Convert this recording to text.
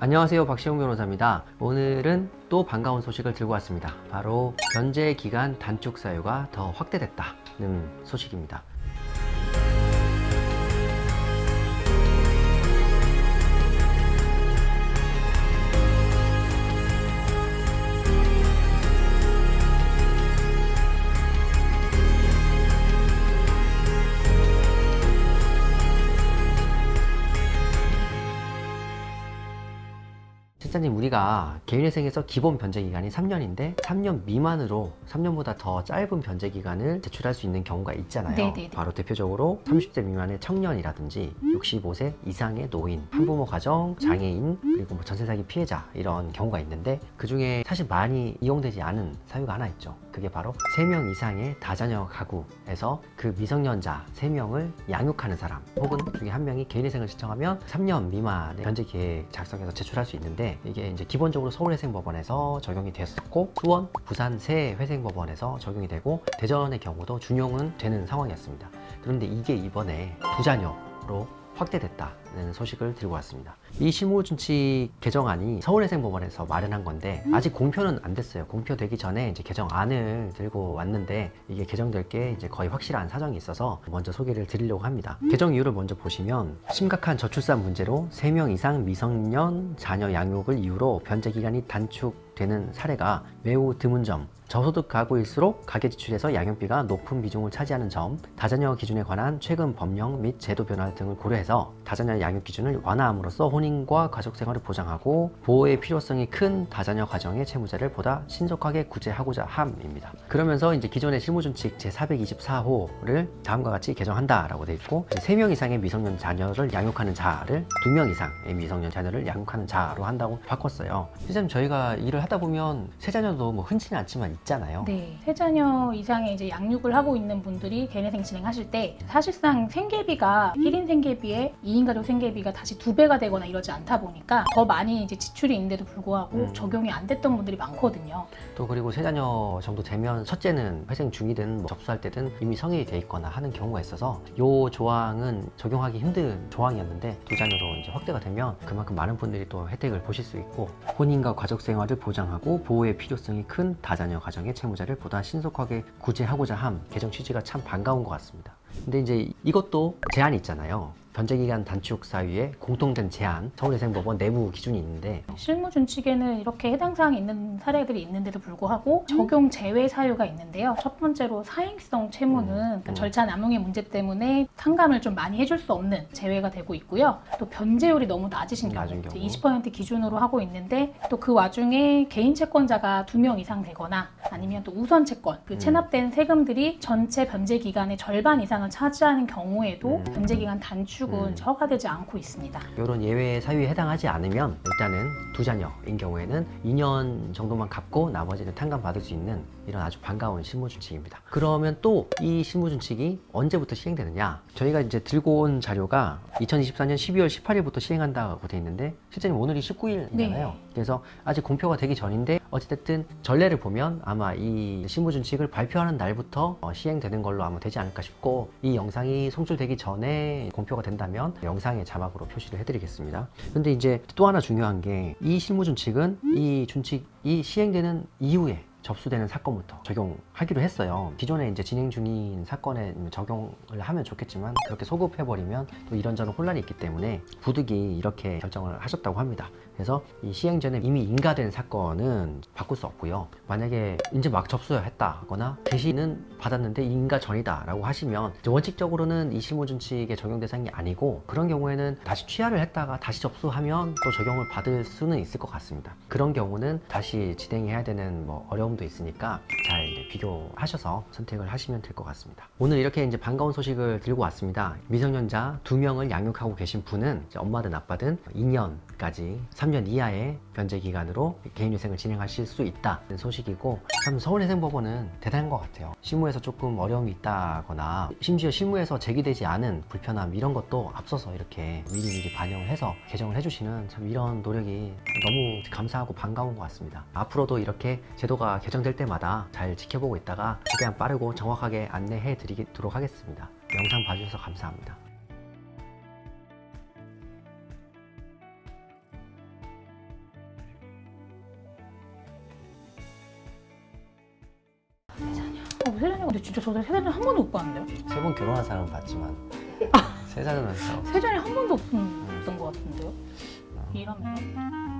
안녕하세요, 박시영 변호사입니다. 오늘은 또 반가운 소식을 들고 왔습니다. 바로 변제 기간 단축 사유가 더 확대됐다는 소식입니다. 실장님, 우리가 개인회생에서 기본 변제기간이 3년인데 3년 미만으로 3년보다 더 짧은 변제기간을 제출할 수 있는 경우가 있잖아요. 네네네. 바로 대표적으로 30대 미만의 청년이라든지 65세 이상의 노인, 한부모 가정, 장애인, 그리고 전세사기 피해자, 이런 경우가 있는데 그 중에 사실 많이 이용되지 않은 사유가 하나 있죠. 그게 바로 3명 이상의 다자녀 가구에서 그 미성년자 3명을 양육하는 사람, 혹은 그 중에 1명이 개인회생을 신청하면 3년 미만의 변제계획 작성해서 제출할 수 있는데, 이게 이제 기본적으로 서울회생법원에서 적용이 됐었고, 수원, 부산 세 회생법원에서 적용이 되고, 대전의 경우도 준용은 되는 상황이었습니다. 그런데 이게 이번에 부자녀로 확대됐다는 소식을 들고 왔습니다. 이 실무준칙 개정안이 서울회생법원에서 마련한 건데 아직 공표는 안 됐어요. 공표되기 전에 이제 개정안을 들고 왔는데, 이게 개정될 게 이제 거의 확실한 사정이 있어서 먼저 소개를 드리려고 합니다. 개정 이유를 먼저 보시면, 심각한 저출산 문제로 3명 이상 미성년 자녀 양육을 이유로 변제기간이 단축되는 사례가 매우 드문 점, 저소득 가구일수록 가계 지출에서 양육비가 높은 비중을 차지하는 점, 다자녀 기준에 관한 최근 법령 및 제도 변화 등을 고려해서 다자녀 양육 기준을 완화함으로써 혼인과 가족생활을 보장하고 보호의 필요성이 큰 다자녀 가정의 채무자를 보다 신속하게 구제하고자 함입니다. 그러면서 이제 기존의 실무준칙 제424호를 다음과 같이 개정한다라고 되어 있고, 3명 이상의 미성년 자녀를 양육하는 자를 2명 이상의 미성년 자녀를 양육하는 자로 한다고 바꿨어요. 실제로 저희가 일을 하다 보면 세자녀도 뭐 흔치는 않지만 있잖아요. 네, 세 자녀 이상의 이제 양육을 하고 있는 분들이 개인회생 진행하실 때 사실상 생계비가 1인 생계비에 2인 가족 생계비가 다시 2배가 되거나 이러지 않다 보니까 더 많이 이제 지출이 있는데도 불구하고 적용이 안 됐던 분들이 많거든요. 또 그리고 세 자녀 정도 되면 첫째는 회생 중이든 뭐 접수할 때든 이미 성인이 돼 있거나 하는 경우가 있어서 이 조항은 적용하기 힘든 조항이었는데, 2자녀로 이제 확대가 되면 그만큼 많은 분들이 또 혜택을 보실 수 있고, 혼인과 가족 생활을 보장하고 보호의 필요성이 큰 다자녀 가정의 채무자를 보다 신속하게 구제하고자 함, 개정 취지가 참 반가운 것 같습니다. 근데 이제 이것도 제한이 있잖아요. 변제기간 단축 사유에 공통된 제한, 서울회생법원 내부 기준이 있는데, 실무준칙에는 이렇게 해당 사항이 있는 사례들이 있는데도 불구하고 적용 제외 사유가 있는데요. 첫 번째로 사행성 채무는 그러니까 절차 남용의 문제 때문에 상감을 좀 많이 해줄 수 없는 제외가 되고 있고요. 또 변제율이 너무 낮으신 경우, 낮은 경우. 20% 기준으로 하고 있는데, 또 그 와중에 개인 채권자가 2명 이상 되거나 아니면 또 우선 채권, 그 체납된 세금들이 전체 변제 기간의 절반 이상을 차지하는 경우에도 변제 기간 단축 허가되지 않고 있습니다. 이런 예외 사유에 해당하지 않으면 일단은 2자녀인 경우에는 2년 정도만 갚고 나머지는 탕감받을 수 있는 이런 아주 반가운 실무준칙입니다. 그러면 또 이 실무준칙이 언제부터 시행되느냐? 저희가 이제 들고 온 자료가 2024년 12월 18일부터 시행한다고 돼 있는데, 실제는 오늘이 19일이잖아요. 네. 그래서 아직 공표가 되기 전인데, 어찌됐든 전례를 보면 아마 이 실무준칙을 발표하는 날부터 시행되는 걸로 아마 되지 않을까 싶고, 이 영상이 송출되기 전에 공표가 된다면 영상의 자막으로 표시를 해드리겠습니다. 근데 이제 또 하나 중요한 게, 이 실무준칙은 이 준칙이 시행되는 이후에 접수되는 사건부터 적용하기로 했어요. 기존에 이제 진행 중인 사건에 적용을 하면 좋겠지만, 그렇게 소급해버리면 또 이런저런 혼란이 있기 때문에 부득이 이렇게 결정을 하셨다고 합니다. 그래서 이 시행 전에 이미 인가된 사건은 바꿀 수 없고요. 만약에 이제 막 접수했다거나 게시는 받았는데 인가 전이다 라고 하시면, 원칙적으로는 이 실무준칙의 적용 대상이 아니고, 그런 경우에는 다시 취하를 했다가 다시 접수하면 또 적용을 받을 수는 있을 것 같습니다. 그런 경우는 다시 진행해야 되는 뭐 어려움도 있으니까 잘 비교하셔서 선택을 하시면 될 것 같습니다. 오늘 이렇게 이제 반가운 소식을 들고 왔습니다. 미성년자 2명을 양육하고 계신 분은 엄마든 아빠든 2년까지 3년 이하의 변제 기간으로 개인회생을 진행하실 수 있다는 소식이고, 참 서울회생법원은 대단한 것 같아요. 실무에서 조금 어려움이 있다거나, 심지어 실무에서 제기되지 않은 불편함, 이런 것도 앞서서 이렇게 미리미리 반영을 해서 개정을 해주시는, 참 이런 노력이 너무 감사하고 반가운 것 같습니다. 앞으로도 이렇게 제도가 개정될 때마다 잘 지켜보고 있다가 최대한 빠르고 정확하게 안내해 드리도록 하겠습니다. 영상 봐주셔서 감사합니다. 세자녀 근데 진짜 저도 세자녀 한 번도 못 봤는데요? 세 번 결혼한 사람은 봤지만 세 자녀는 세자녀 한 번도 없었던 것 같은데요? 이러면